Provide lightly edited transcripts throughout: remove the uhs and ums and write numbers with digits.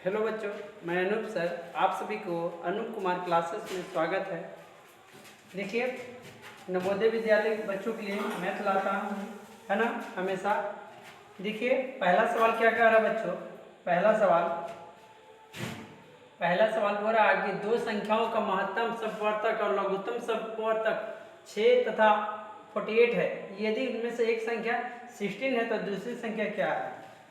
Hello बच्चों, मैं Anoop sir. आप सभी को अनूप कुमार क्लासेस में स्वागत है। देखिए, नवोदय विद्यालय के बच्चों के लिए मैथ लाता हूँ, है ना, हमेशा। देखिए, पहला सवाल क्या कह रहा है बच्चों। पहला सवाल बोल रहा है कि दो संख्याओं का महत्तम समवर्तक और लघुत्तम समवर्तक 6 तथा 48 है। यदि उनमें से एक संख्या 16 है तो दूसरी संख्या क्या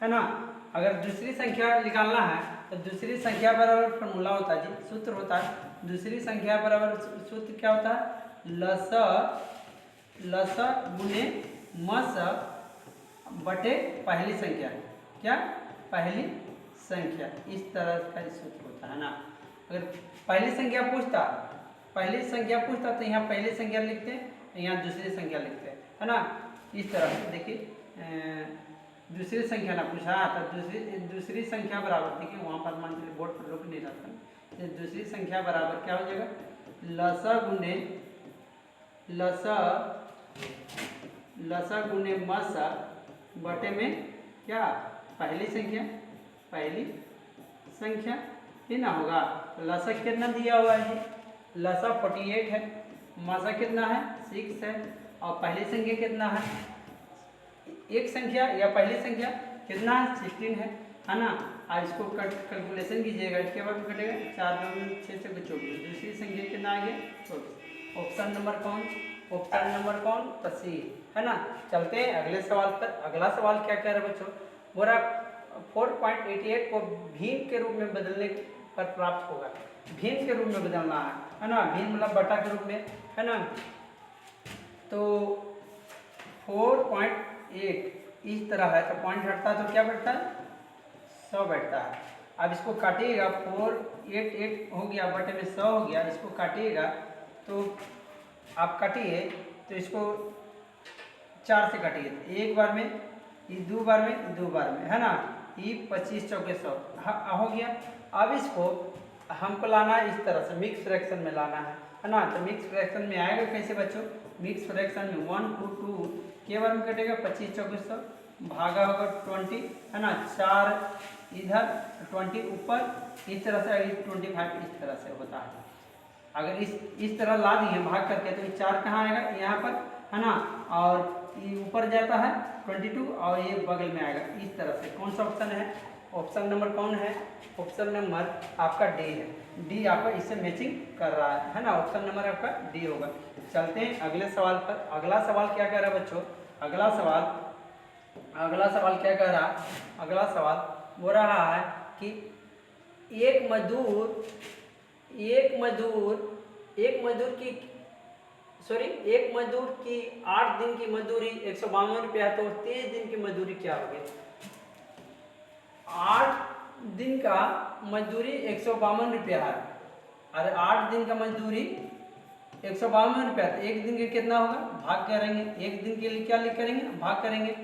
है ना। अगर दूसरी संख्या निकालना है तो दूसरी संख्या बराबर फॉर्मूला होता है जी, सूत्र होता है। दूसरी संख्या बराबर सूत्र क्या होता है, लस गुने मस बटे पहली संख्या। क्या, पहली संख्या। इस तरह का सूत्र होता है ना। अगर पहली संख्या पूछता तो यहाँ पहली संख्या लिखते हैं, यहाँ दूसरी संख्या लिखते हैं, है ना। इस तरह से देखिए, दूसरी संख्या ना पूछा तो दूसरी संख्या बराबर, देखिए वहाँ पर मान लीजिए बोर्ड पर रोक नहीं रहता। ये दूसरी संख्या बराबर क्या हो जाएगा, लसा गुने मस बटे में क्या, पहली संख्या ही ना होगा। तो लसा कितना दिया हुआ है जी, लसा 48 है, मसा कितना है 6 है, और पहली संख्या कितना है, एक संख्या या पहली संख्या कितना है 16 है ना। आज इसको कैलकुलेशन कीजिएगा, इसके बाद कटेगा 4 2 6 से 24। दूसरी संख्या कितना आ गया 24। ऑप्शन नंबर कौन तो सी, है ना। चलते हैं अगले सवाल पर। अगला सवाल क्या कह रहा है बच्चों, बोला 4.88 को भीम के रूप में बदलने पर प्राप्त होगा। भीम के रूप में बदलना है ना, भीम मतलब बटा के रूप में, है ना। तो 4.8 इस तरह है तो पॉइंट हटता है तो क्या बैठता है, 100 बैठता है। अब इसको काटिएगा, 488 हो गया बटे में 100 हो गया। इसको काटिएगा तो आप काटिए तो इसको 4 से काटिए, एक बार में, ये दो बार में, है ना। ये 25 चौके 100 हो गया। अब इसको हमको लाना है इस तरह से, मिक्स फ्रैक्शन में लाना है ना। तो मिक्स फ्रैक्शन में आएगा कैसे बच्चों, मिक्स फ्रैक्शन में 1 2 के बार में कटेगा, 25 चौके 100 भागा होगा 20, है ना। 4 इधर 20 ऊपर, इस तरह से 25 इस तरह से होता है। अगर इस तरह ला दिए भाग करके तो ये 4 कहाँ आएगा, यहाँ पर, है ना। और ये ऊपर जाता है 22 और ये बगल में आएगा इस तरह से। कौन सा ऑप्शन है, ऑप्शन नंबर कौन है, ऑप्शन नंबर आपका डी है। डी आपका इससे मैचिंग कर रहा है ना। ऑप्शन नंबर आपका डी होगा। चलते हैं अगले सवाल पर। अगला सवाल क्या कह रहा है बच्चों, अगला सवाल क्या कह रहा है, अगला सवाल बोल रहा है कि एक मजदूर की 8 दिन की मजदूरी 152 रुपया है, तो 23 दिन की मजदूरी क्या होगी। 8 दिन का मजदूरी 152 रुपया है, अरे 8 दिन का मजदूरी 152 रुपया, तो एक दिन के कितना होगा, भाग करेंगे। एक दिन के लिए क्या करेंगे, भाग करेंगे।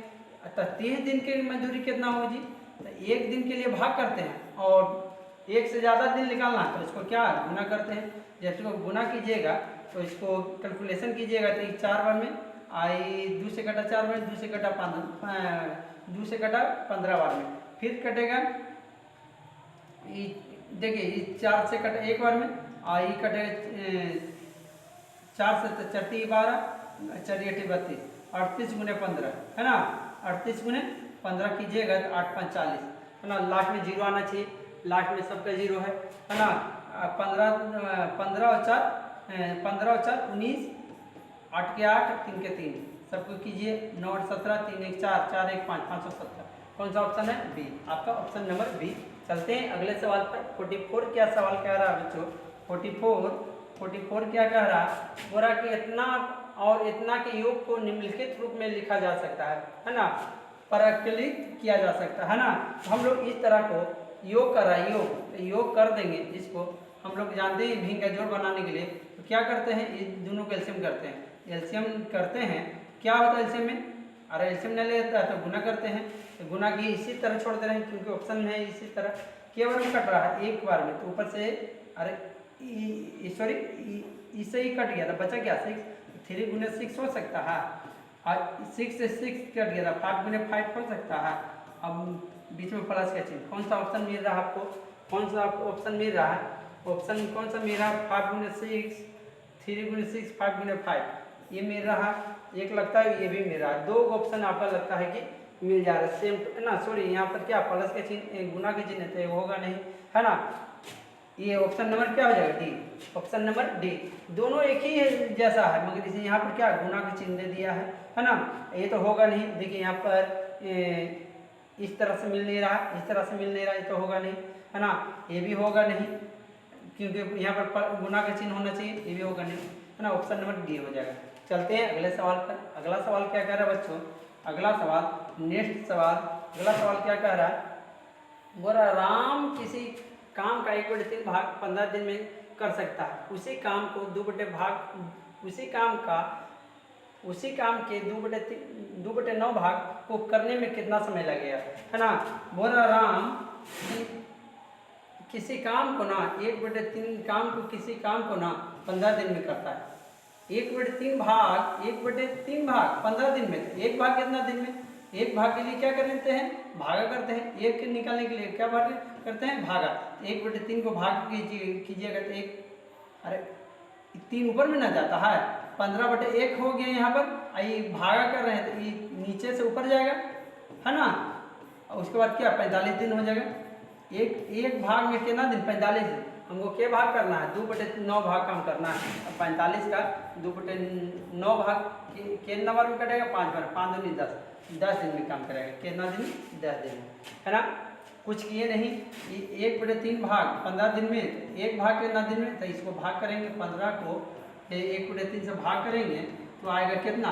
तो 30 दिन की मजदूरी कितना होगी जी, तो एक दिन के लिए भाग करते हैं और एक से ज़्यादा दिन निकालना तो इसको क्या गुना करते हैं। जैसे इसको गुना कीजिएगा तो इसको कैलकुलेशन कीजिएगा तो 4 बार में आई, 2 से कटा 4 बार, 2 से कटा 15 बार में, फिर कटेगा। देखिए ये 4 से कटा एक बार में, आई कटेगा 4 से 4 12, 4 8 32, 38 गुने 15, है ना। 38 गुने 15 कीजिएगा तो 8 5 40, है ना। लास्ट में जीरो आना चाहिए, लास्ट में सबका जीरो है ना। 15 और 4 19, 8 के 8 3 के 3, सबको कीजिए। 9 और 17 3 1 4 4 1 5 570। कौन सा ऑप्शन है, बी, आपका ऑप्शन नंबर बी। चलते हैं अगले सवाल पर। 44 क्या सवाल कह रहा है बच्चों, 44 क्या कह रहा है, बोला कि इतना और इतना के योग को निम्नलिखित रूप में लिखा जा सकता है ना, परिकलित किया जा सकता है ना। तो हम लोग इस तरह को योग कर रहा है, योग कर देंगे। इसको हम लोग जानते हैं भिन्न का जोड़ बनाने के लिए तो क्या करते हैं, इन दोनों को एलसीएम करते हैं। क्या होता है एलसीएम में, अरे एलसीएम नहीं लेता तो गुना करते हैं, तो गुना की इसी तरह छोड़ दे रहे हैं क्योंकि ऑप्शन में है इसी तरह। केवल कट रहा है एक बार में, तो ऊपर से अरे सॉरी इससे ही कट गया था, बचा क्या 6, 3 गुने 6 हो सकता है, और 6 से 6 कट गया था, 5 गुने 5 हो सकता है। अब बीच में प्लस का चिन्ह, कौन सा ऑप्शन मिल रहा है आपको, कौन सा ऑप्शन मिल रहा है? ऑप्शन कौन सा मिल रहा है? 5 गुने 6, 3 गुने 6, 5 गुने 5 ये मिल रहा है। एक लगता है ये भी मिल रहा है। दो ऑप्शन आपका लगता है कि मिल जा रहा है सेम ना। सॉरी यहाँ पर क्या प्लस के चिन्ह गुना के चिन्ह तो होगा नहीं, है ना। ये ऑप्शन नंबर क्या हो जाएगा? डी। Option number D. दोनों एक ही जैसा है मगर इसे यहाँ पर क्या गुना का चिन्ह दे दिया है ना। ये तो होगा नहीं। देखिए यहाँ पर इस तरह से मिल नहीं रहा, इस तरह से मिल नहीं रहा, ये तो होगा नहीं, है ना। ये भी होगा नहीं क्योंकि यहाँ पर गुना का चिन्ह होना चाहिए, ये भी होगा नहीं, है ना। ऑप्शन नंबर डी हो जाएगा। चलते हैं अगले सवाल पर। अगला सवाल क्या कह रहा है बच्चों? अगला सवाल, नेक्स्ट सवाल, अगला सवाल क्या कह रहा है? बोला राम किसी काम का 1/3 भाग 15 दिन में कर सकता है। उसी काम को 2/भाग उसी काम के 2/9 भाग को करने में कितना समय लगेगा, है ना। बोला राम किसी काम को ना 1/3 काम को किसी काम को ना 15 दिन में करता है। 1/3 भाग 15 दिन में। एक भाग कितना दिन में? एक भाग के लिए क्या करते हैं? भागा करते हैं। एक निकालने के लिए क्या भाग करते हैं? भागा। 1/3 को भाग कीजिएगा तो एक, अरे 3 ऊपर में ना जाता है, 15/1 हो गया यहाँ पर। ये भागा कर रहे हैं तो ये नीचे से ऊपर जाएगा, है ना। और उसके बाद क्या 45 दिन हो जाएगा। एक भाग में कितना दिन? 45 दिन। हमको क्या भाग करना है? 2/9 भाग काम करना है। 45 का 2/9 भाग कितना बार में कटेगा? 5 बार। 5 दूनी 10 दिन में काम करेगा। कितना दिन? 10 दिन, है ना। कुछ किए नहीं। 1/3 भाग 15 दिन में, एक भाग कितना दिन में? तो इसको भाग करेंगे 15 को 1/3 से भाग करेंगे तो आएगा कितना?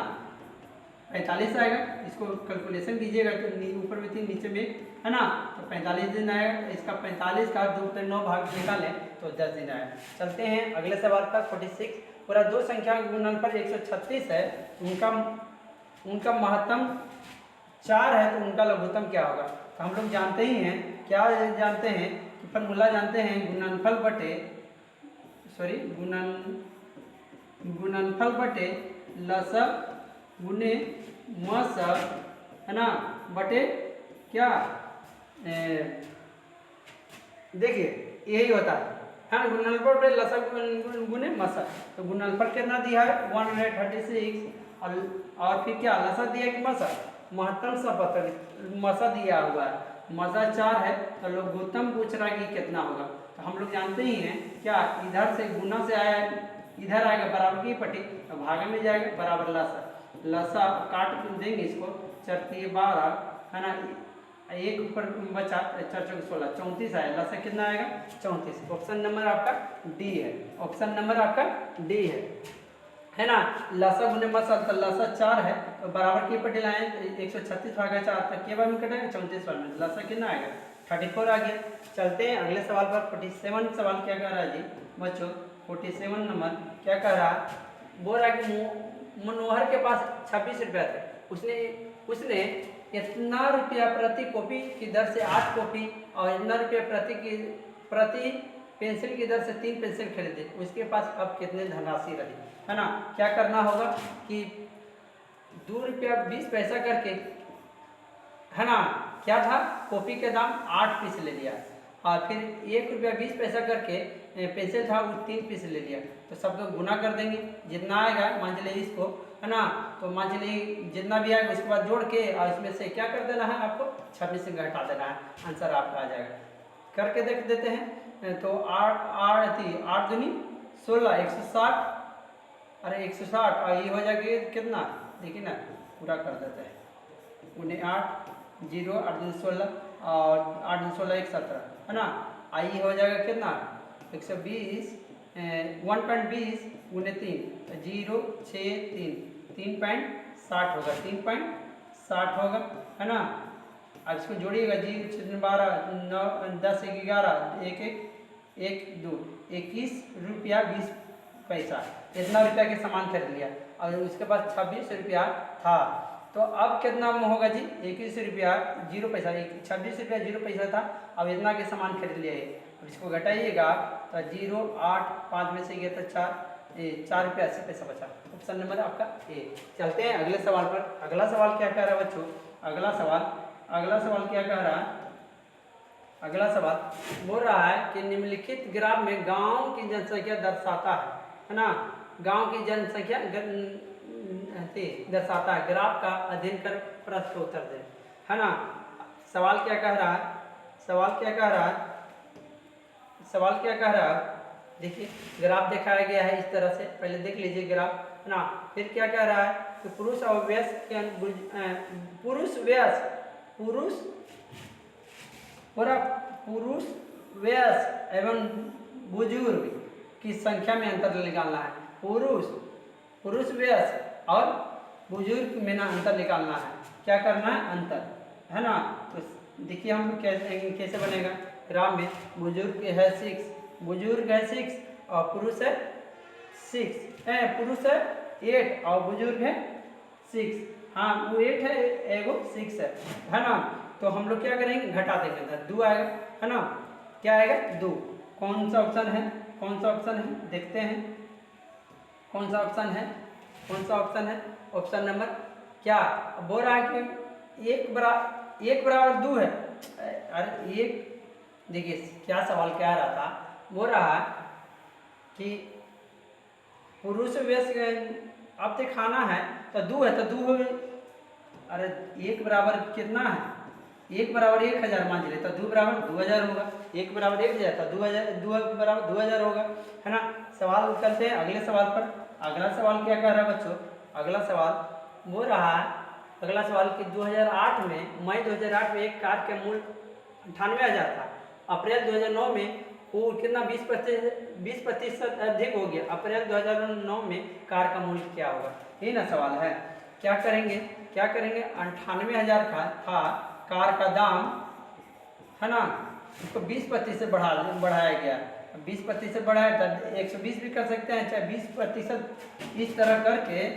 45 आएगा। इसको कैलकुलेशन कीजिएगा तो ऊपर में 3 नीचे में, है ना। तो 45 दिन आएगा। इसका 45 का 2/9 भाग निकालें तो 10 दिन आएगा। चलते हैं अगले सवाल पर। 46 पूरा दो संख्या के गुणनफल 136 है, उनका महत्तम 4 है तो उनका लघुत्तम क्या होगा? तो हम लोग जानते ही हैं, क्या जानते हैं कि फॉर्मूला जानते हैं, गुणनफल बटे लसक गुने मसक, है ना, बटे क्या देखिए यही होता है ना। गुणनफल बटे लसक गुने मसक। तो गुणनफल कितना दिया है? 136 और फिर क्या लसक दिया कि मसक? महत्तम सब मसा दिया हुआ है, मसा 4 है तो लघुत्तम पूछ रहा है कि कितना होगा। तो हम लोग जानते ही हैं क्या, इधर से गुना से आया, इधर आएगा बराबर की पट्टी तो भागे में जाएगा बराबर लसा काट देंगे इसको 4 12, है ना। एक ऊपर बचा 4 4 16 34 आया। लसा कितना आएगा? 34। ऑप्शन नंबर आपका डी है। ऑप्शन नंबर आपका डी है ना। लसा गुने मसा तो लसा 4 है तो बराबर की पट्टी लाएं 136 भागा 4 तक के बार में कटेगा 34 बार में। लसा कितना आएगा? 34 आ गया। चलते हैं अगले सवाल पर। 47 सवाल क्या कह रहा है जी बच्चों? 47 नंबर क्या कह रहा है? बोल रहा है कि मनोहर के पास 26 रुपया थे। उसने इतना रुपया प्रति कॉपी की दर से 8 कॉपी और इतना रुपया प्रति पेंसिल की दर से 3 पेंसिल खरीदे। उसके पास अब कितने धनराशि रही, है ना। क्या करना होगा कि 2 रुपया 20 पैसा करके, है ना, क्या था? कॉपी के दाम 8 पीस ले लिया और फिर 1 रुपया 20 पैसा करके पेंसिल था वो 3 पीस ले लिया। तो सबको गुना कर देंगे, जितना आएगा मान चलिए इसको, है ना। तो मान चलिए जितना भी आएगा उसके बाद जोड़ के और इसमें से क्या कर देना है आपको? 26 से घटा देना है, आंसर आपका आ जाएगा। करके देख देते हैं। तो 8 दूनी 16 160, अरे 160 और ये हो जाएगा कितना? देखिए ना पूरा कर देते हैं। 8 0 8 दूनी 16 और 8 दूनी 16 117, है ना। आई हो जाएगा कितना? 120 1.20 गुने 3 0 6 3 3.60 होगा। 3.60 होगा, है ना। अब इसको जोड़िएगा 0 6 12 9 10 11 1 1 2 21 रुपया 20 पैसा। इतना रुपया के सामान खरीद लिया और उसके पास 26 रुपया था। तो अब कितना होगा जी? 21 रुपया 0 पैसा, 26 रुपया 0 पैसा था, अब इतना के सामान खरीद लिया है। अब इसको घटाइएगा तो 0 8 5 में से गया तो 4 रुपया 80 पैसा बचा। ऑप्शन नंबर आपका ए। चलते हैं अगले सवाल पर। अगला सवाल क्या कह रहा है बच्चों? अगला सवाल क्या कह रहा है? अगला सवाल बोल रहा है कि निम्नलिखित ग्राफ में गांव की जनसंख्या दर्शाता है ना, गांव की जनसंख्या दर्शाता है, ग्राफ का अध्ययन कर प्रश्न का उत्तर दे, है ना। सवाल क्या कह रहा है, सवाल क्या कह रहा है, सवाल क्या कह रहा है, देखिए ग्राफ दिखाया गया है इस तरह से, पहले देख लीजिए ग्राफ, है ना। फिर क्या कह रहा है कि पुरुष और वयस्क के पुरुष वयस्क पुरुष पूरा पुरुष वयस्क एवं बुजुर्ग की संख्या में अंतर निकालना है। पुरुष वयस्क और बुजुर्ग में ना अंतर निकालना है। क्या करना है, अंतर, है ना। तो देखिए हम कैसे बनेगा ग्राफ में, बुजुर्ग है 6, बुजुर्ग है 6 और पुरुष है 6 है, पुरुष है 8 और बुजुर्ग है 6, हाँ वो 8 है एगो 6 है ना। तो हम लोग क्या करेंगे, घटा देंगे, 2 आएगा, है ना। क्या आएगा, 2। कौन सा ऑप्शन है, कौन सा ऑप्शन है, देखते हैं कौन सा ऑप्शन है, कौन सा ऑप्शन है, ऑप्शन नंबर क्या बोल रहा है कि 1 बराबर 2 है। अरे एक, देखिए क्या सवाल क्या रहा था, बोल रहा है कि पुरुष वयस्क अब दिखाना है तो 2 है तो 2 हो गई। अरे 1 बराबर कितना है, 1 बराबर 1000 मान चले तो 2 बराबर 2000 होगा, 1 बराबर 1000 तो 2000, 2 बराबर 2000 होगा, है ना। सवाल करते हैं अगले सवाल पर। अगला सवाल क्या कह रहा है बच्चों, अगला सवाल बोल रहा है, अगला सवाल कि 2008 में, मई 2008 में एक कार का मूल्य 98,000 था, अप्रैल 2009 में वो कितना 20% अधिक हो गया, अप्रैल 2009 में कार का मूल्य क्या होगा, ये ना सवाल है। क्या करेंगे, क्या करेंगे, 98,000 का था कार का दाम, है ना, उसको 20% बढ़ाया गया, 20% बढ़ाया तो 120 भी कर सकते हैं, चाहे 20% इस तरह करके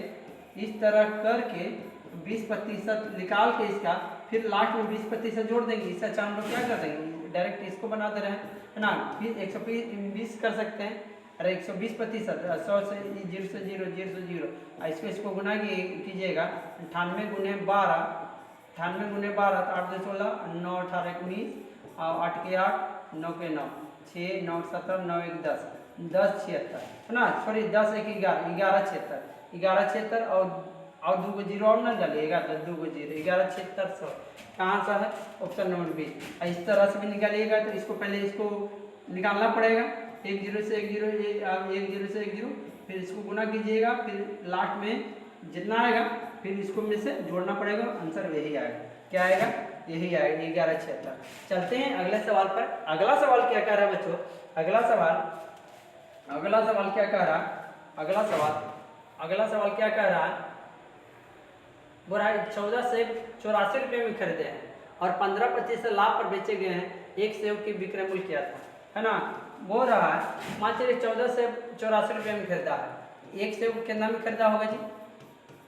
20% निकाल के इसका, फिर लास्ट में 20% जोड़ देंगे। इससे अच्छा हम लोग क्या कर देंगे, डायरेक्ट इसको बना दे रहे हैं, है ना। फिर 120 कर सकते हैं, अरे 120%, 100 से 0 से 0 0 से 0, इसको गुना कीजिएगा, 98 गुने 12, 98 गुने 12 तो 8 2 16, 9 18 19 और 8 के 8, 9 के 9, 6 9 17, 9 1 10, 10 76, है ना, सॉरी 10 1 11, 11 76, 11 76 और 2 को 0 और ना डालिएगा तो 2 को 0, 11 76 100, कहाँ सा है, ऑप्शन नंबर बी। इस तरह से भी निकालिएगा तो इसको पहले इसको निकालना पड़ेगा, 1 0 से 1 0, 1 0 से 1 0, फिर इसको गुना कीजिएगा, फिर लास्ट में जितना आएगा फिर इसको में से जोड़ना पड़ेगा, आंसर यही आएगा। क्या आएगा, यही आएगा, 11 76। चलते हैं अगले सवाल पर। अगला सवाल क्या कह रहा है बच्चों, अगला सवाल क्या कह रहा है, अगला सवाल क्या कह रहा है, बोल रहा है 14 सेब 84 रुपये में खरीदे हैं और 15% लाभ पर बेचे गए हैं, एक सेब की विक्रय मूल्य क्या था, है ना। बोल रहा है मान चलिए 14 सेब 84 रुपये में खरीदा है, एक सेब कितना में खरीदा होगा जी,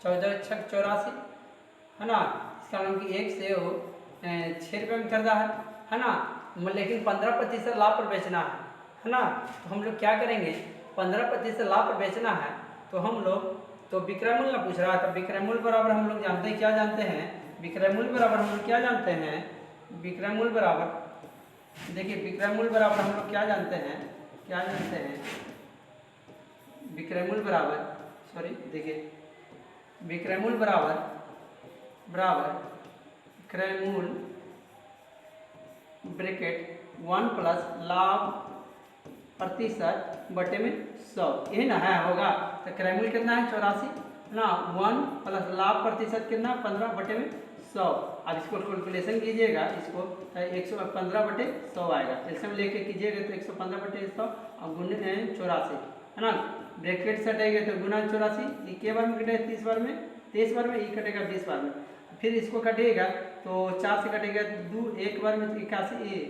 14 6 84, है ना। इसका मतलब कि एक सेब 6 रुपये में खरीदा है ना, लेकिन 15% लाभ पर बेचना है ना। तो हम लोग क्या करेंगे, 15% लाभ पर बेचना है तो हम लोग, तो विक्रय मूल्य पूछ रहा है, तो विक्रय मूल्य बराबर हम लोग जानते हैं, क्या जानते हैं, विक्रय मूल्य बराबर हम लोग क्या जानते हैं, विक्रय मूल्य बराबर, देखिए विक्रय मूल्य बराबर हम लोग क्या जानते हैं, विक्रय मूल्य बराबर, सॉरी देखिए विक्रय मूल्य बराबर विक्रय मूल्य ब्रैकेट 1 प्लस लाभ प्रतिशत बटे में 100, यही ना है होगा। तो क्रय मूल्य कितना है 84 ना, 1 प्लस लाभ प्रतिशत कितना 15 बटे में 100। अब इसको कैलकुलेशन कीजिएगा, इसको 115 बटे 100 आएगा, एलसीएम लेके कीजिएगा तो 115 बटे 100 और गुने 84, है ना। ब्रैकेट से हटेगा तो गुना 84, ये के बार में कटेगा 30 बार में, 23 बार में, ये कटेगा 20 बार में, फिर इसको कटेगा तो 4 से कटेगा 2, 1 बार में 81,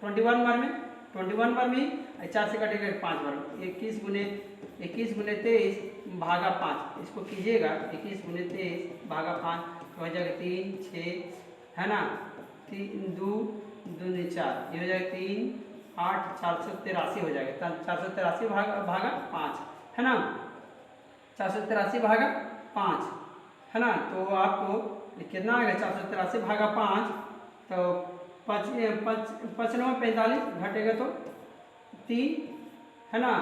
21 बार में, 21 बार में 4 से कटेगा 5 बार में, 21 गुने 23 भागा 5, इसको कीजिएगा 21 गुने 23 भागा 5 तो हो जाएगा 3 6, है ना, 3 2 2 4, ये हो जाएगा 3 8, 483 हो जाएगा, 483 भागा 5, है ना, 483 भागा 5, है ना। तो आपको कितना आएगा 483 भागा 5, तो 95 45 घटेगा तो 3, है ना,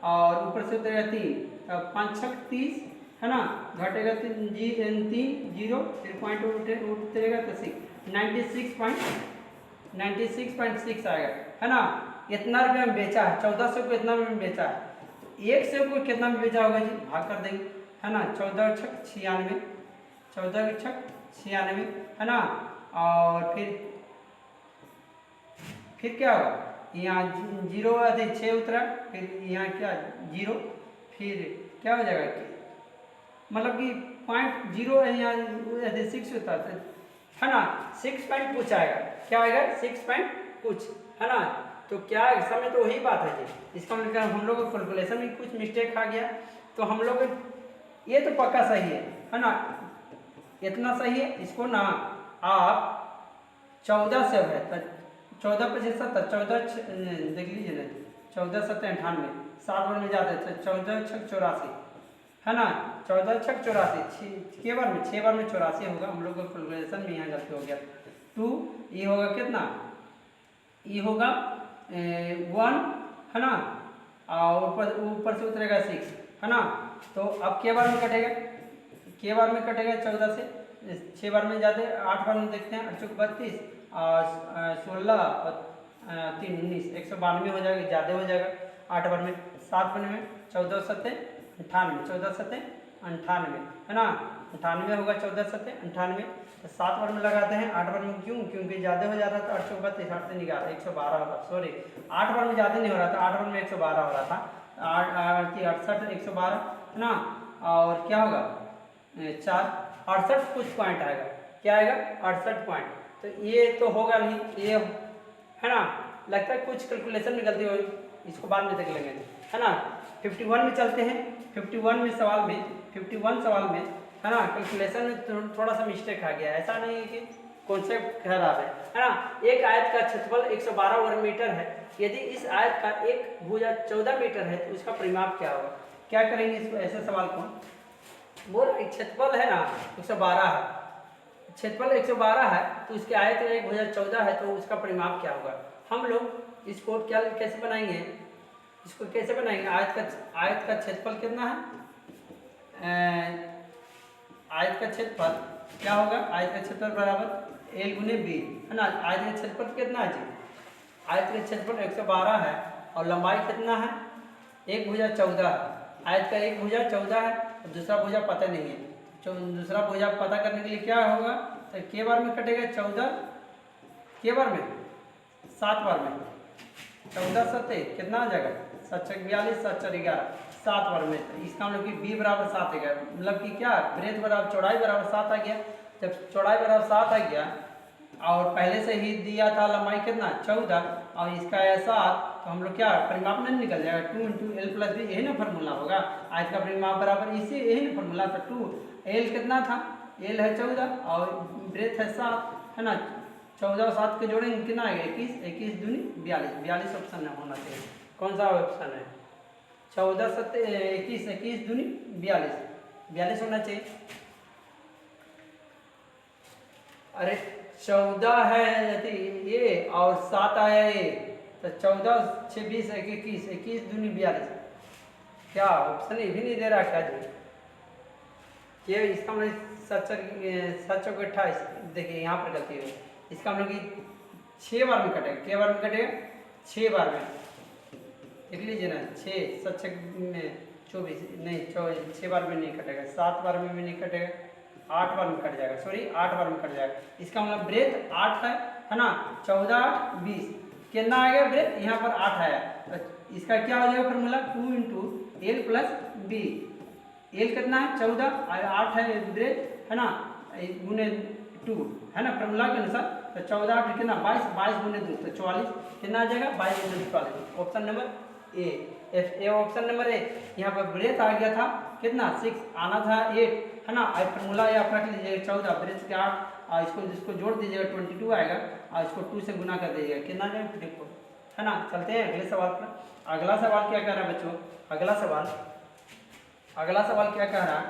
और ऊपर से उतरेगा 3, तब 5 6 30, है ना, घटेगा 3 0, फिर पॉइंट उतरेगा तो 6 96.6 आएगा, है ना। इतना रुपये में बेचा है, 1400 को इतना में बेचा है, तो 100 को कितना में बेचा होगा जी, भाग कर देंगे, है ना। 14 छक 96, 14 छक 96, है ना। और फिर क्या होगा, यहाँ 0 अधिक 6 उतरा, फिर यहाँ क्या 0, फिर क्या हो जाएगा, मतलब कि 0.0 यहाँ 6 होता है ना, 6 पॉइंट कुछ आएगा, क्या आएगा 6 पॉइंट कुछ, है ना। तो क्या समय तो वही बात है जी, इसका मतलब हम लोग को कैलकुलेशन में कुछ मिस्टेक आ गया, तो हम लोग ये तो पक्का सही है ना, इतना सही है। इसको ना आप 14 से है तो 14 25 70, 14 देख लीजिए ना, 14 7 98, 7 बार में जाते थे, 14 6 84, है ना, 14 6 84, के बार में 6 बार में 84 होगा, हम लोग को कैलकुलेशन में यहाँ गलती हो गया। 2 ये होगा कितना, ये होगा 1, है ना, और ऊपर से उतरेगा 6, है ना। तो अब के बार में कटेगा, के बार में कटेगा 14 से 6 बार में जाते, 8 बार में देखते हैं, 8 32 और 16 और 3 19, 192 हो जाएगा, ज़्यादा हो जाएगा 8 बार में। 7 बार में 14 7 98, 14 7 98, है ना, 98 होगा, 14 7 98, तो 7 बार में लगाते हैं, 8 बार में क्यों, क्योंकि ज़्यादा हो जाता था, 8 32 8 से निकाल 112 होता, सॉरी 8 बार में ज़्यादा नहीं हो रहा था, 8 बार में 112 हो रहा था, 68 112, है ना। और क्या होगा 4 68 कुछ पॉइंट आएगा, क्या आएगा 68 पॉइंट, तो ये तो होगा नहीं, ये है ना, लगता है कुछ कैलकुलेशन में गलती हुई, इसको बाद में देख लेंगे, है ना। 51 में चलते हैं, 51 में सवाल में, 51 सवाल में, है ना, कैलकुलेशन में थोड़ा सा मिस्टेक आ गया, ऐसा नहीं है कि कॉन्सेप्ट खराब है ना। एक आयत का क्षेत्रफल 112 वर्ग मीटर है, यदि इस आयत का एक भुजा 14 मीटर है तो उसका परिमाप क्या होगा। क्या करेंगे इसको, ऐसे सवाल को बोल, क्षेत्रफल है ना 112 है, क्षेत्रफल 112 है, तो उसके आयत का एक भुजा 14 है, तो उसका परिमाप क्या होगा। हम लोग इसको क्या कैसे बनाएंगे, इसको कैसे बनाएंगे, आयत का क्षेत्रफल कितना है, आयत का क्षेत्रफल क्या होगा, आयत का क्षेत्रफल बराबर L गुने B, है ना। आयत का क्षेत्रफल कितना है जी, आयत का क्षेत्रफल 112 है और लंबाई कितना है, एक भुजा 14 है, आयत का एक भुजा 14 है और दूसरा भुजा पता नहीं है, तो दूसरा भुजा पता करने के लिए क्या होगा, तो के बार में कटेगा 14, के बार में 7 बार में, 14 7 कितना आ जाएगा 7 42 7 4 11, 7 बार में, तो इसका मतलब कि B बराबर 7 आ गया, मतलब कि क्या ब्रेथ बराबर चौड़ाई बराबर 7 आ गया। जब चौड़ाई बराबर 7 आ गया और पहले से ही दिया था लंबाई कितना 14 और इसका है 7, तो हम लोग क्या परिमाप नहीं निकल जाएगा, 2 × L + B, यही ना फॉर्मूला होगा, आयत का परिमाप बराबर इसी यही ना फॉर्मूला था। 2 L कितना था, L है 14 और ब्रेथ है 7, है ना, 14 और 7 के जोड़ेंगे कितना आएगा 21, 21 दूनी 42, 42 ऑप्शन होना चाहिए, कौन सा ऑप्शन है 14 7 21, 21 दूनी 42, 42 होना चाहिए। अरे 14 है ये और 7 आया ये, तो 14 6 20 21, 21 दूनी 42, क्या ऑप्शन ये भी नहीं दे रहा क्या जी, ये इसका मतलब 7 चौक 28, देखिए यहाँ पर गलती है, इसका मतलब कि 6 बार में कटेगा, क्या बार में कटेगा 6 बार में, देख लीजिए ना 6 7 में 24 नहीं 6 बार में नहीं कटेगा, 7 बार में भी नहीं कटेगा, 8 बार में कट जाएगा, सॉरी 8 बार में कट जाएगा, इसका मतलब ब्रेथ 8 है ना, 14 8 20 कितना आएगा ब्रेथ, यहाँ पर 8 आया, तो इसका क्या हो जाएगा फॉर्मूला 2 × L + B, L कितना है 14 और 8 है ब्रेथ, है ना, गुने 2, है ना, फॉर्मूला के अनुसार, तो 14 8 कितना 22, 22 गुने 2 तो 44, कितना आ जाएगा 22 गुने 44, option number A option number A. यहाँ पर ब्रेथ आ गया था कितना 6, आना था 8, है ना, और फॉर्मूला या रख लीजिएगा 14 ब्रेथ के 8 और इसको जोड़ दीजिएगा 22 आएगा और इसको 2 से गुना कर दीजिएगा, कितना जाएगा 54, है ना। चलते हैं अगले सवाल पर। अगला सवाल क्या कह रहा है बच्चों, अगला सवाल क्या कह रहा है,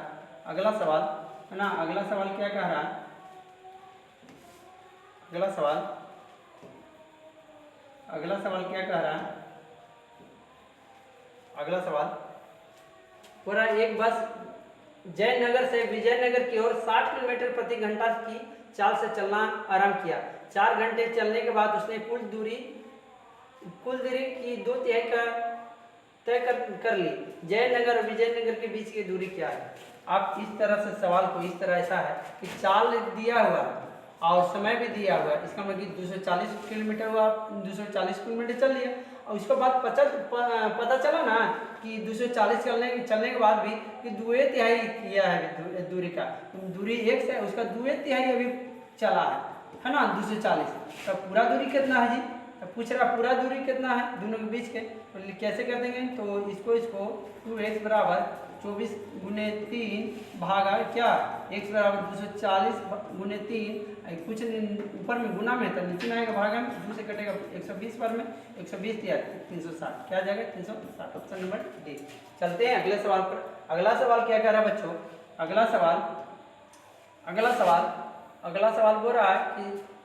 अगला सवाल, है ना, अगला सवाल क्या कह रहा है, अगला सवाल अगला सवाल क्या कह रहा है, अगला सवाल पूरा एक बस जयनगर से विजयनगर की ओर 60 किलोमीटर प्रति घंटा की चाल से चलना आरंभ किया। 4 घंटे चलने के बाद उसने कुल दूरी की 2/3 का तय कर ली। जयनगर और विजयनगर के बीच की दूरी क्या है। आप इस तरह से सवाल को इस तरह ऐसा है कि चाल दिया हुआ और समय भी दिया हुआ है, इसका मतलब 240 किलोमीटर हुआ, 240 किलोमीटर चल लिया और उसके बाद पता चला ना कि 240 चलने के बाद भी कि 2/3 किया है दूरी का, दूरी 1 से उसका 2/3 अभी चला है ना 240। तो पूरा दूरी कितना है जी, तो पूछ रहा पूरा दूरी कितना है दोनों के बीच के, तो कैसे कर देंगे, तो इसको 2x बराबर 24 गुने 3 भागा क्या x बराबर 240 गुने 3, कुछ ऊपर में गुना में तो नीचे में आएगा भागा में, 2 से कटेगा 120 पर में 120 दिया 360, क्या आ जाएगा 360, ऑप्शन नंबर डी। चलते हैं अगले सवाल पर। अगला सवाल क्या कह रहा है बच्चों, अगला सवाल बोल रहा है कि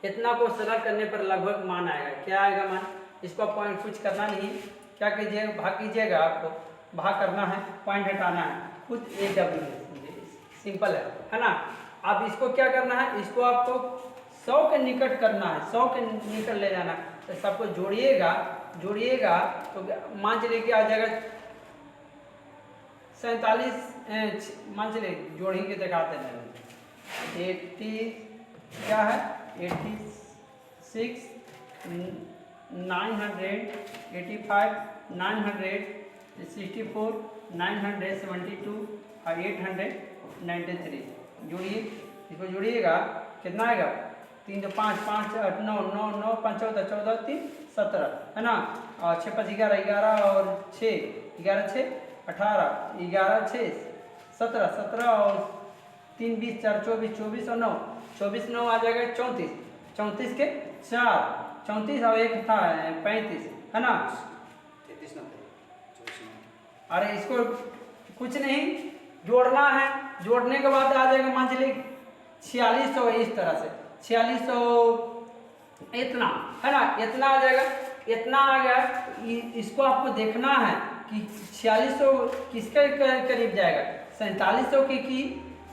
इतना को सरल करने पर लगभग मान आएगा। क्या आएगा मान, इसको पॉइंट कुछ करना नहीं, क्या कीजिएगा भाग कीजिएगा, आपको भाग करना है, पॉइंट हटाना है, खुद AW सिंपल है ना। अब इसको क्या करना है, इसको आपको 100 के निकट करना है, 100 के निकट ले जाना है, तो सबको जोड़िएगा तो मान चलिए कि आ जाएगा 47, मान चलिए जोड़ेंगे दिखाते हैं 80 क्या है 86 985 964 972 और 893 जोड़िए, इसको जोड़िएगा कितना आएगा 3 2 5 5 8 9 9 9 5 14 14 3 17 है ना, और 6 5 11 11 और 6 11 6 18 11 6 17 17 और 3 20 4 24 24 और 9 24 9 आ जाएगा 34 34 के 4 34 और 1 था 35 है ना। अरे इसको कुछ नहीं जोड़ना है, जोड़ने के बाद आ जाएगा मान चलिए 4600, इस तरह से 4600 इतना है ना, इतना आ जाएगा, इतना आ गया। इसको आपको देखना है कि 4600 किसके करीब जाएगा, 4700 की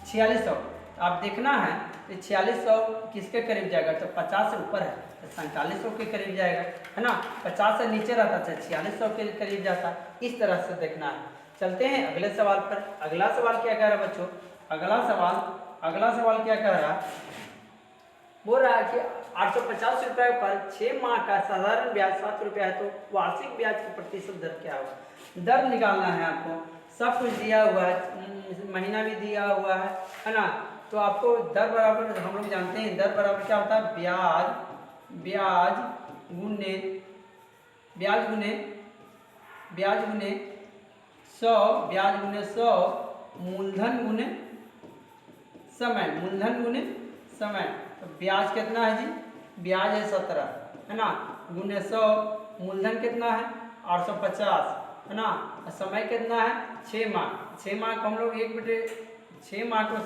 4600, आप देखना है कि 4600 किसके करीब जाएगा, तो 50 से ऊपर है तो 4700 के करीब जाएगा है ना, 50 से नीचे रहता था 4600 के करीब जाता, इस तरह से देखना है। चलते हैं अगले सवाल पर। अगला सवाल क्या कह रहा है बच्चों, अगला सवाल क्या कह रहा है, बोल रहा है कि 850 रुपये पर 6 माह का साधारण ब्याज 7 रुपया है, तो वार्षिक ब्याज की प्रतिशत दर क्या होगा। दर निकालना है आपको, सब कुछ दिया हुआ है, महीना भी दिया हुआ है ना, तो आपको दर बराबर हम लोग जानते हैं दर बराबर क्या होता है, ब्याज गुने 100 मूलधन गुने समय। तो ब्याज कितना है जी, ब्याज है 17 है ना, गुने 100, मूलधन कितना है 850 है ना, समय कितना है 6 माह। 6 माह को हम लोग 6 माह को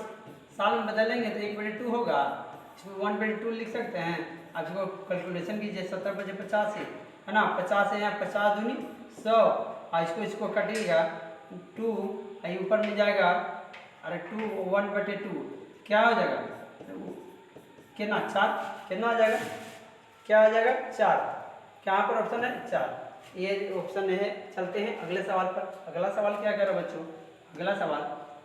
साल में बदलेंगे तो 1/2 होगा, इसको 1/2 लिख सकते हैं। अब इसको कैलकुलेशन कीजिए, 70 बजे 50 है ना, 50 है यहाँ 50 दूनी 100, और इसको कटिएगा 2 ऊपर में जाएगा, अरे 2 1/2 क्या हो जाएगा, कितना 4, कितना आ जाएगा, क्या आ जाएगा 4, कहाँ पर ऑप्शन है 4, ये ऑप्शन है। चलते हैं अगले सवाल पर। अगला सवाल क्या कर रहा है बच्चों,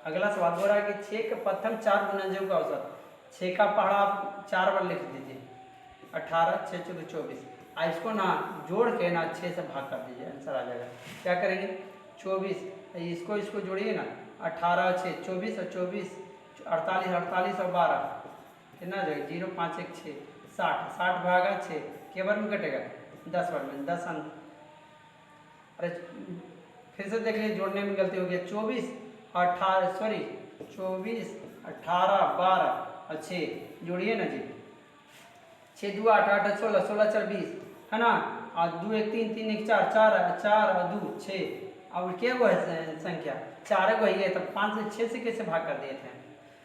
अगला सवाल बोल रहा है कि 6 के प्रथम 4 गुणनजों का औसत, 6 का पहाड़ा आप 4 बार लिख दीजिए, 18 6 14 24, इसको ना जोड़ के ना 6 से भाग कर दीजिए, आंसर आ जाएगा। क्या करेंगे 24, इसको जोड़िए ना, 18 6 24 और 24 48 48 और 12 कितना आ जाएगा 0 5 1 6 60 60 भागा 6 के बार में कटेगा 10 बार में 10 अंक। अरे फिर से देख लीजिए, जोड़ने में गलती हो गया, 24 18 12 और 6 जोड़िए ना जी, 6 2 8 8 16 16 4 20 है ना, और 2 1 3 3 1 4 4 और 2 6, अब क्या हुआ है संख्या 4 को है, तब 5 से 6 से कैसे भाग कर दिए थे,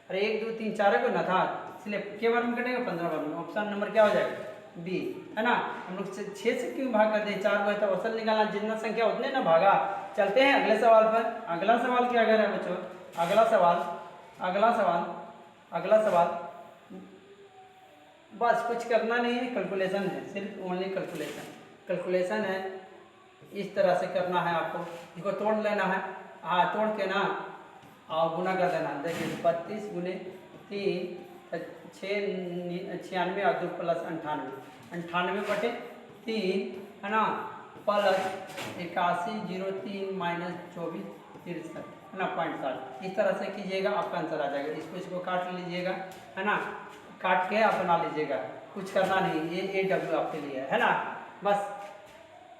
अरे 1 2 3 4 को ना था, इसलिए के बार में कटेगा 15 बार में, ऑप्शन नंबर क्या हो जाएगा बी, है ना। हम लोग 6 से क्यों भाग कर दें, 4 को है तो औसत निकालना, जितना संख्या उतने ना भागा। चलते हैं अगले सवाल पर। अगला सवाल क्या कह रहा है बच्चों, अगला सवाल बस कुछ करना नहीं है, कैलकुलेशन है, सिर्फ ओनली कैलकुलेशन है। इस तरह से करना है आपको, इसको तोड़ लेना है, हाँ तोड़ के ना और गुना कर देना। देखिए 32 गुने 3 96 और 2 प्लस 98 बटे 3, है ना, प्लस 81 03 माइनस 24 63, है ना, 0.7। इस तरह से कीजिएगा, आपका आंसर आ जाएगा। इसको काट लीजिएगा, है ना, काट के अपना लीजिएगा, कुछ करना नहीं, ये AW आपके लिए है ना। बस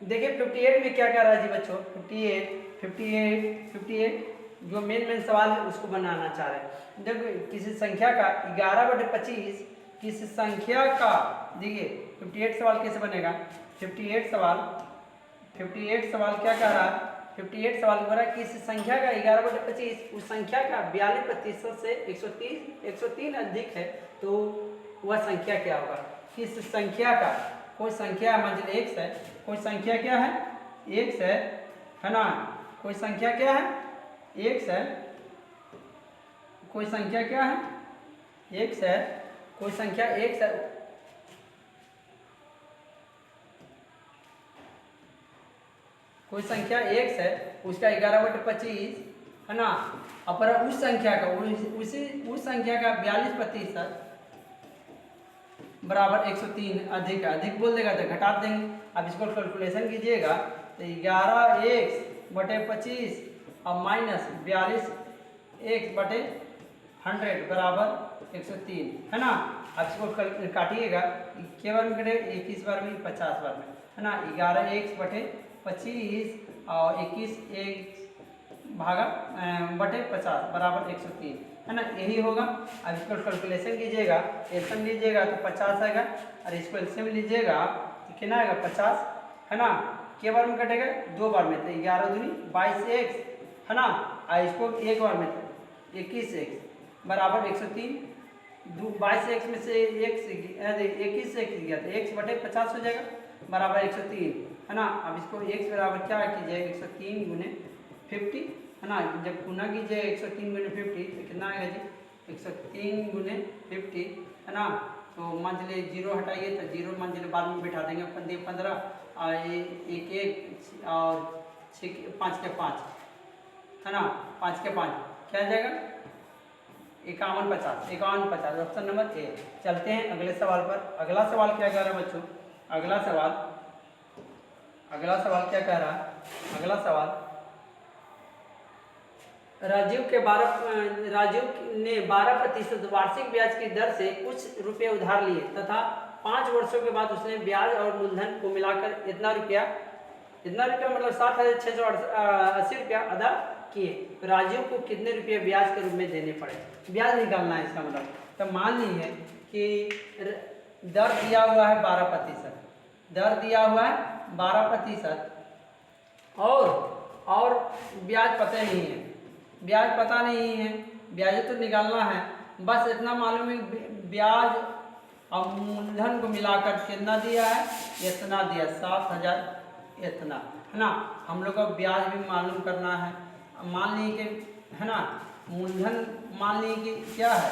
देखिए 58 में क्या कह रहा है जी बच्चों, 58 जो मेन सवाल है उसको बनाना चाह रहे हैं। जब किसी संख्या का 11/25, किसी संख्या का, देखिए 58 सवाल कैसे बनेगा, 58 सवाल क्या कह रहा है, 58 सवाल हो रहा है किसी संख्या का 11/25, उस संख्या का 42% से 103 अधिक है तो वह संख्या क्या होगा। किस संख्या का, कोई संख्या मान लीजिए x है, कोई संख्या क्या है x है ना, कोई संख्या क्या है x है, कोई संख्या क्या है x है, कोई संख्या x है, कोई संख्या x है, उसका 11/25, है ना, अपर उस संख्या का उस संख्या का 42% बराबर 103 अधिक बोल देगा तो घटा देंगे। अब इसको कैलकुलेशन कीजिएगा तो 11x/25 और माइनस 42x/100 बराबर 103, है ना। अब इसको काटिएगा, क्या बार में कटे, 21 बार में, 50 बार में, है ना। 11x/25 और 21x भागा बटे 50 बराबर 103, है ना, यही होगा। अब इसको कैलकुलेशन कीजिएगा, एलसीएम लीजिएगा तो 50 आएगा, और इसको एलसीएम लीजिएगा तो कितना आएगा 50, है ना। क्या बार में कटेगा, 2 बार में, तो 11 दूनी 22x, है ना, और इसको एक बार में 21x बराबर 103। 22x में से 21x गया तो x/50 हो जाएगा बराबर 103, है ना। अब इसको x बराबर क्या कीजिए, 103 गुने 50, है ना। जब गुना कीजिए 103 गुने 50 तो कितना आएगा जी, 103 गुने 50, है ना। तो मान चलिए 0 हटाइए तो 0 मान चलिए बाद में बिठा देंगे, 15 और 1 और 5 के 5, है ना, 5 के 5 क्या आ जाएगा 51 ऑप्शन नंबर ए। चलते हैं अगले सवाल पर। अगला सवाल क्या कह रहा है बच्चों, अगला सवाल क्या कह रहा है, अगला सवाल राजीव ने 12% वार्षिक ब्याज की दर से कुछ रुपए उधार लिए तथा 5 वर्षों के बाद उसने ब्याज और मूलधन को मिलाकर इतना रुपया मतलब 7,680 रुपया अदा किए, तो राजीव को कितने रुपये ब्याज के रूप में देने पड़े। ब्याज निकालना है इसका मतलब। तो मान लीजिए कि दर दिया हुआ है 12%, दर दिया हुआ है 12%, और ब्याज पता नहीं है, ब्याज तो निकालना है। बस इतना मालूम है ब्याज और मूलधन को मिलाकर कितना दिया है, इतना दिया 7,000 इतना, है ना। हम लोग को ब्याज भी मालूम करना है। मान लीजिए कि, है ना, मूलधन मान लीजिए कि क्या है,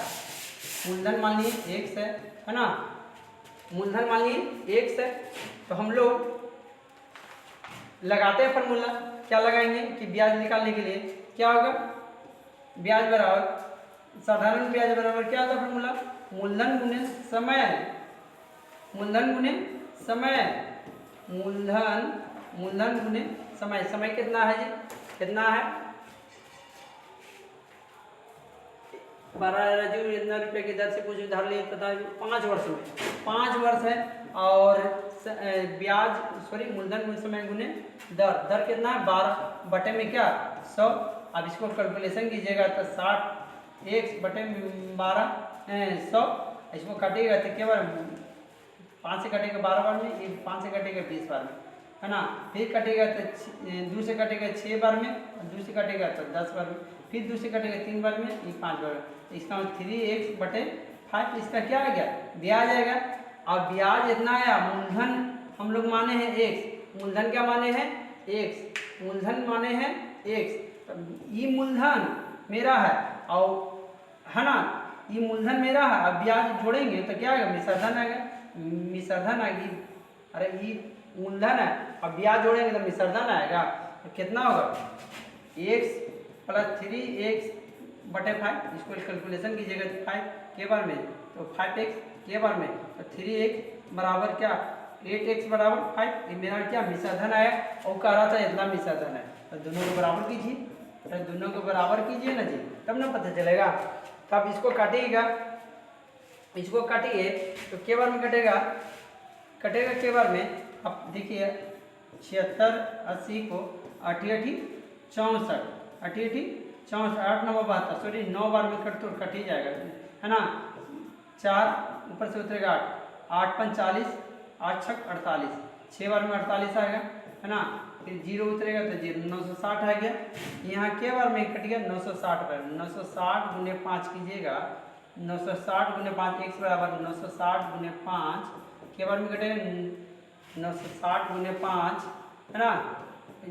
मूलधन मान लीजिए x है ना, मूलधन मान लीजिए x है, तो हम लोग लगाते हैं फॉर्मूला, क्या लगाएंगे कि ब्याज निकालने के लिए क्या होगा, ब्याज बराबर साधारण ब्याज बराबर क्या होता है फॉर्मूला, मूलधन गुने समय, मूलधन गुने समय। समय कितना है जी, कितना है 12 राजीव इतना रुपये की दर से कुछ उधार लिए तथा 5 वर्ष में, 5 वर्ष है, और ब्याज मूलधन गुने समय गुने दर कितना है 12 बटे में क्या 100। अब इसको कैलकुलेशन कीजिएगा तो 60x/12 100, इसको काटिएगा तो क्या बार 5 से कटेगा 12 बार में, 5 से कटेगा 20 बार में, है ना। फिर कटेगा तो 2 से कटेगा 6 बार में, 2 से कटेगा तो 10 बार में, फिर 2 से कटेगा 3 बार में, ये 5 बार में। इसका 3x/5 इसका क्या आ गया ब्याज आएगा, अब ब्याज इतना आया, मूलधन हम लोग माने हैं x, मूलधन क्या माने हैं x, मूलधन माने हैं x। ये मूलधन मेरा है और है ना, ये मूलधन मेरा है। अब ब्याज जोड़ेंगे तो क्या आएगा, मिश्रधन आएगा, मिश्रधन आएगी। अरे ये मूलधन है, अब ब्याज जोड़ेंगे तो मिश्रधन आएगा। तो कितना होगा, x + 3x/5, इसको कैलकुलेशन कीजिएगा 5 के बार में, तो 5x के बार में, तो 3x बराबर क्या 8x बराबर 5। ये मेरा क्या मिश्रधन आया और कह रहा था इतना मिश्रधन है। तो दोनों को बराबर कीजिए, तो दोनों को बराबर कीजिए ना जी, तब ना पता चलेगा। तब इसको काटिएगा, इसको काटिए तो के बार में कटेगा, कटेगा के बार में। अब देखिए 76 80 को 8 8 64, 8 8 64, 8 9 72, सॉरी 9 बार में कट तो कट ही जाएगा है ना। 4 ऊपर से उतरेगा 8 8 5 40, 8 6 48, 6 बार में 48 आएगा है ना। फिर 0 उतरेगा तो 0 960 आ गया। यहाँ के बार में कट गया 960 पर, 960 गुने 5 कीजिएगा, 960 गुने 5 x बराबर 960 गुने 5 के बार में कटेगा 960 गुने 5 है ना।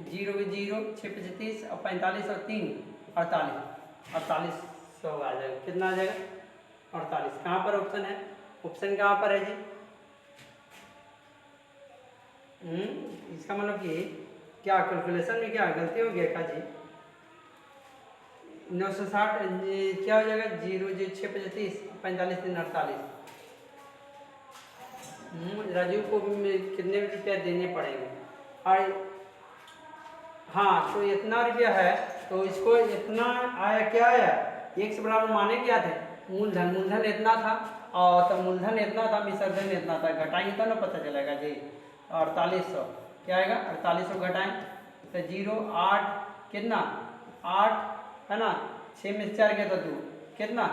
0 के 0, 6 35 और 45 और 3 48, 4800 आ जाएगा। कितना आ जाएगा 48। कहाँ पर ऑप्शन है, ऑप्शन कहाँ पर है जी। इसका मतलब कि क्या कैलकुलेशन में क्या गलती हो गया क्या जी। 960 क्या हो जाएगा, 0 जी 6 35 45 3 48। राजू को भी कितने रुपया देने पड़ेंगे। और हाँ, तो इतना रुपया है तो इसको इतना आया, क्या आया x बराबर माने क्या थे, मूलधन, मूलधन इतना था और तो मूलधन इतना था, मिश्रधन इतना था, घटाएंगे तो ना पता चलेगा जी। 4800 क्या आएगा, 4800 घटाएं तो 0 8 कितना 8 है ना, 6 में 4 गया तो 2 कितना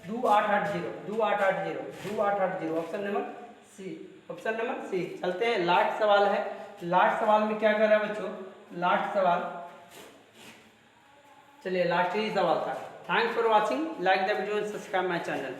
2880, 2880, 2880, option number C, option number C. चलते हैं लास्ट सवाल है। लास्ट सवाल में क्या कर रहा है बच्चों, लास्ट सवाल, चलिए लास्ट ही सवाल था। Thanks for watching, like the video and subscribe my channel.